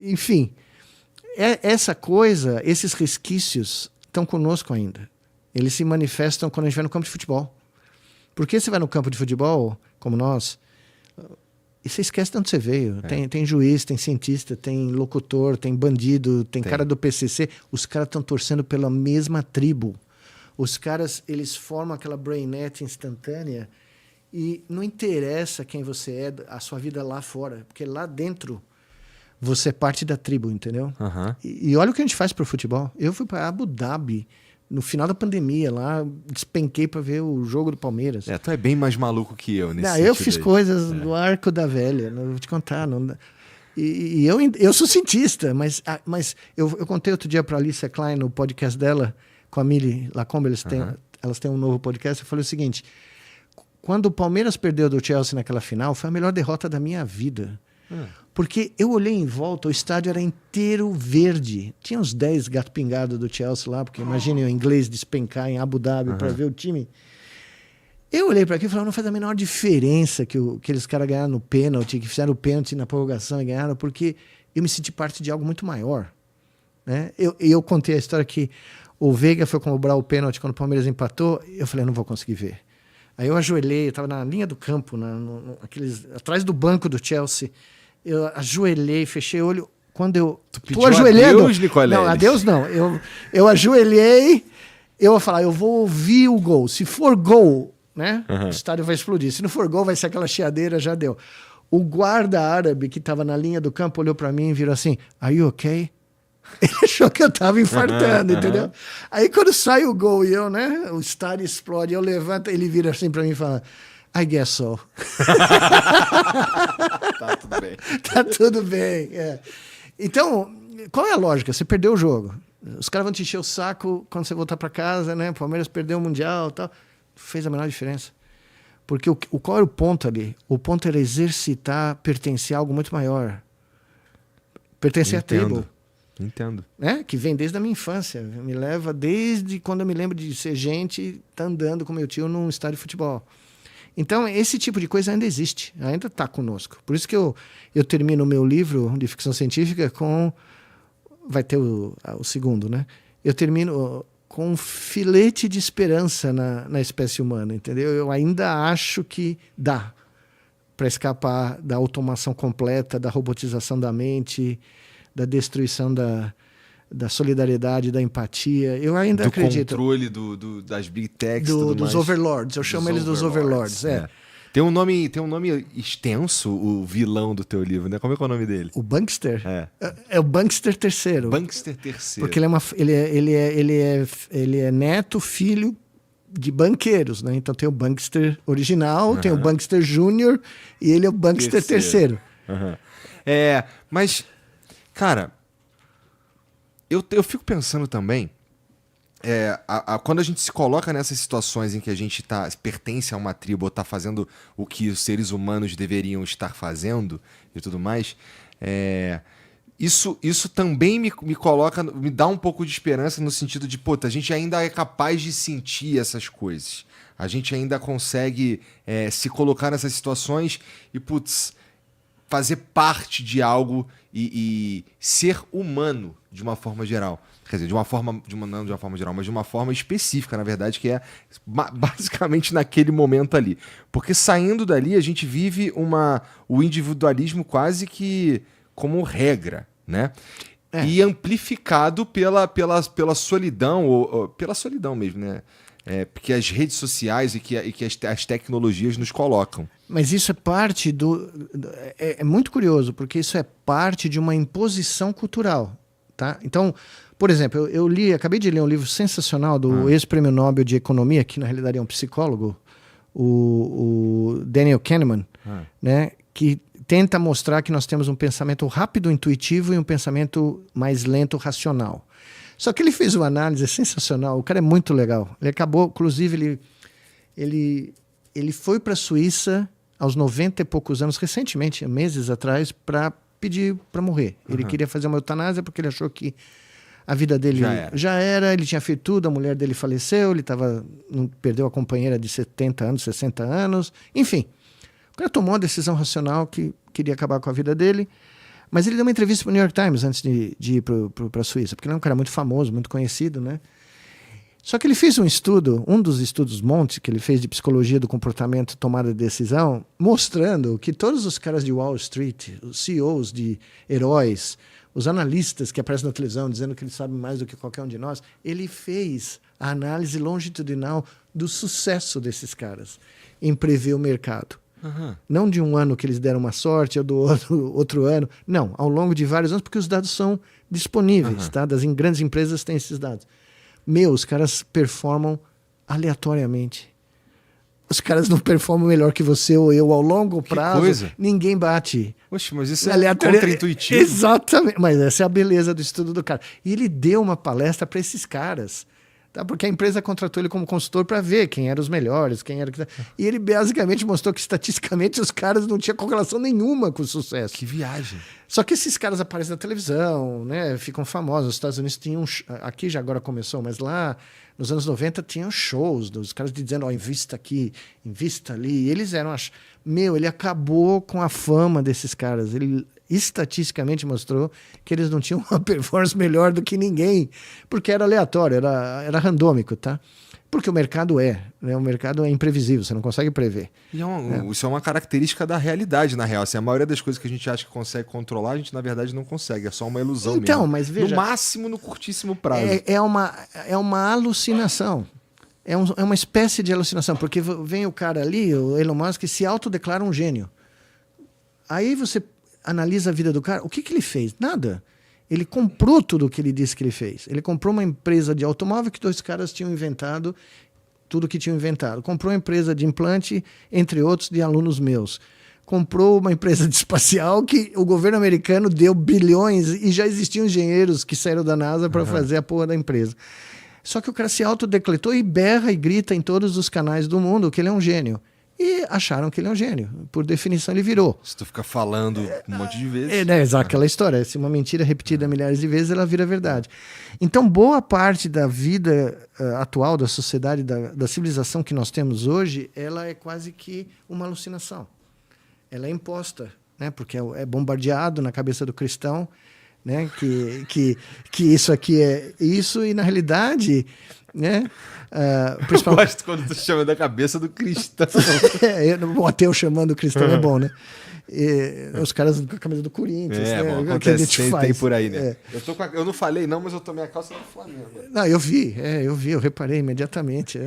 Enfim, essa coisa, esses resquícios estão conosco ainda. Eles se manifestam quando a gente vai no campo de futebol. Porque você vai no campo de futebol, como nós, e você esquece de onde você veio. Tem juiz, tem cientista, tem locutor, tem bandido, tem cara do PCC. Os caras estão torcendo pela mesma tribo. Os caras, eles formam aquela brainnet instantânea e não interessa quem você é, a sua vida lá fora. Porque lá dentro você é parte da tribo, entendeu? Uhum. E olha o que a gente faz pro futebol. Eu fui para Abu Dhabi no final da pandemia, lá despenquei para ver o jogo do Palmeiras. Tu é bem mais maluco que eu nesse Eu fiz aí. coisas do arco da velha, não vou te contar. Não, e eu sou cientista, mas eu contei outro dia para a Alicia Klein, no podcast dela, com a Mili Lacombe, elas têm um novo podcast, eu falei o seguinte, quando o Palmeiras perdeu do Chelsea naquela final, foi a melhor derrota da minha vida. Porque eu olhei em volta, o estádio era inteiro verde. Tinha uns 10 gato pingado do Chelsea lá, porque imagine o inglês despencar em Abu Dhabi para ver o time. Eu olhei para aqui e falei, não faz a menor diferença que aqueles caras ganharam no pênalti, que fizeram o pênalti na prorrogação e ganharam, porque eu me senti parte de algo muito maior. Né? Eu contei a história que o Veiga foi cobrar o pênalti quando o Palmeiras empatou, eu falei, não vou conseguir ver. Aí eu ajoelhei, eu estava na linha do campo, atrás do banco do Chelsea. Eu ajoelhei, fechei o olho. Quando eu tô ajoelhando. Adeus, Nicoleles. Não, adeus não. Eu ajoelhei, eu vou falar, eu vou ouvir o gol. Se for gol, né? O estádio vai explodir. Se não for gol, vai ser aquela chiadeira, já deu. O guarda árabe que estava na linha do campo olhou para mim e virou assim: Are you okay? Ele achou que eu estava infartando, entendeu? Aí quando sai o gol e eu, né? O estádio explode, eu levanto, ele vira assim para mim e fala: I guess so. Tá tudo bem. Tá tudo bem. Então, qual é a lógica? Você perdeu o jogo. Os caras vão te encher o saco quando você voltar para casa, né? O Palmeiras perdeu o Mundial e tal. Fez a menor diferença. Porque qual era o ponto ali? O ponto era exercitar, pertencer a algo muito maior. Pertencer à tribo. Entendo. Né? Que vem desde a minha infância. Me leva desde quando eu me lembro de ser gente, tá andando com meu tio num estádio de futebol. Então, esse tipo de coisa ainda existe, ainda está conosco. Por isso que eu termino o meu livro de ficção científica com... Vai ter o segundo, né? Eu termino com um filete de esperança na espécie humana, entendeu? Eu ainda acho que dá para escapar da automação completa, da robotização da mente, da destruição da solidariedade, da empatia. Eu ainda acredito. Do controle das big techs, dos overlords. Eu chamo eles dos overlords. Tem um nome extenso, o vilão do teu livro, né? Como é que é o nome dele? O Bankster? É o Bankster III. Bankster III. Porque ele é neto, filho de banqueiros, né? Então tem o Bankster original, tem o Bankster Júnior e ele é o Bankster III. Mas, cara, eu fico pensando também, quando a gente se coloca nessas situações em que a gente pertence a uma tribo ou está fazendo o que os seres humanos deveriam estar fazendo e tudo mais, isso também me coloca, me dá um pouco de esperança no sentido de, a gente ainda é capaz de sentir essas coisas. A gente ainda consegue se colocar nessas situações e, fazer parte de algo e ser humano de uma forma geral. Quer dizer, não de uma forma geral, mas de uma forma específica, na verdade, que é basicamente naquele momento ali. Porque saindo dali, a gente vive o individualismo quase que como regra, né? E amplificado pela solidão, ou pela solidão mesmo, né? Porque as redes sociais e que as tecnologias nos colocam. Mas isso é parte é muito curioso, porque isso é parte de uma imposição cultural, tá? Então, por exemplo, acabei de ler um livro sensacional do ex-prêmio Nobel de Economia, que na realidade é um psicólogo, o Daniel Kahneman, né? Que tenta mostrar que nós temos um pensamento rápido, intuitivo e um pensamento mais lento, racional. Só que ele fez uma análise sensacional, o cara é muito legal. Ele acabou, inclusive, ele foi para a Suíça aos 90 e poucos anos, recentemente, meses atrás, para pedir para morrer. Ele queria fazer uma eutanásia porque ele achou que a vida dele já era, ele tinha feito tudo, a mulher dele faleceu, ele perdeu a companheira de 70 anos, 60 anos, enfim. O cara tomou uma decisão racional que queria acabar com a vida dele, Mas ele deu uma entrevista para o New York Times antes de ir para a Suíça, porque ele é um cara muito famoso, muito conhecido, né? Só que ele fez um estudo, um dos estudos Monte que ele fez de psicologia do comportamento, tomada de decisão, mostrando que todos os caras de Wall Street, os CEOs de heróis, os analistas que aparecem na televisão dizendo que eles sabem mais do que qualquer um de nós, ele fez a análise longitudinal do sucesso desses caras em prever o mercado. Uhum. Não de um ano que eles deram uma sorte ou do outro ano. Não, ao longo de vários anos, porque os dados são disponíveis, tá? Das grandes empresas têm esses dados. Os caras performam aleatoriamente. Os caras não performam melhor que você ou eu ao longo prazo. Coisa. Ninguém bate. Oxe, mas isso é contra-intuitivo. Exatamente. Mas essa é a beleza do estudo do cara. E ele deu uma palestra para esses caras. Tá? Porque a empresa contratou ele como consultor para ver quem eram os melhores, quem era... E ele basicamente mostrou que estatisticamente os caras não tinham correlação nenhuma com o sucesso. Que viagem. Só que esses caras aparecem na televisão, né? Ficam famosos. Os Estados Unidos tinham... Aqui já agora começou, mas lá nos anos 90 tinham shows dos caras dizendo, invista aqui, invista ali. E eles eram... ele acabou com a fama desses caras. Ele estatisticamente mostrou que eles não tinham uma performance melhor do que ninguém, porque era aleatório, era randômico, tá? Porque o mercado né? O mercado é imprevisível, você não consegue prever. E isso é uma característica da realidade, na real. Assim, a maioria das coisas que a gente acha que consegue controlar, a gente, na verdade, não consegue. É só uma ilusão mesmo. Mas veja... No máximo, no curtíssimo prazo. É uma alucinação. É uma espécie de alucinação, porque vem o cara ali, o Elon Musk, que se autodeclara um gênio. Aí você analisa a vida do cara, o que ele fez? Nada. Ele comprou tudo o que ele disse que ele fez. Ele comprou uma empresa de automóvel que 2 caras tinham inventado, tudo que tinham inventado. Comprou uma empresa de implante, entre outros, de alunos meus. Comprou uma empresa de espacial que o governo americano deu bilhões e já existiam engenheiros que saíram da NASA para fazer a porra da empresa. Só que o cara se autodecletou e berra e grita em todos os canais do mundo que ele é um gênio. E acharam que ele é um gênio. Por definição, ele virou. Se tu fica falando um monte de vezes... Exato, aquela história. Se uma mentira repetida milhares de vezes, ela vira verdade. Então, boa parte da vida atual, da sociedade, da civilização que nós temos hoje, ela é quase que uma alucinação. Ela é imposta, né? Porque é bombardeado na cabeça do cristão, né? Que isso aqui é isso, e na realidade... né? Eu gosto quando tu chama da cabeça do cristão. O ateu chamando o cristão é bom, né? Os caras com a camisa do Corinthians, né? Bom, o que a gente faz. Tem por aí, né? Eu não falei não, mas eu tomei a calça do Flamengo. Não, eu vi, eu reparei imediatamente.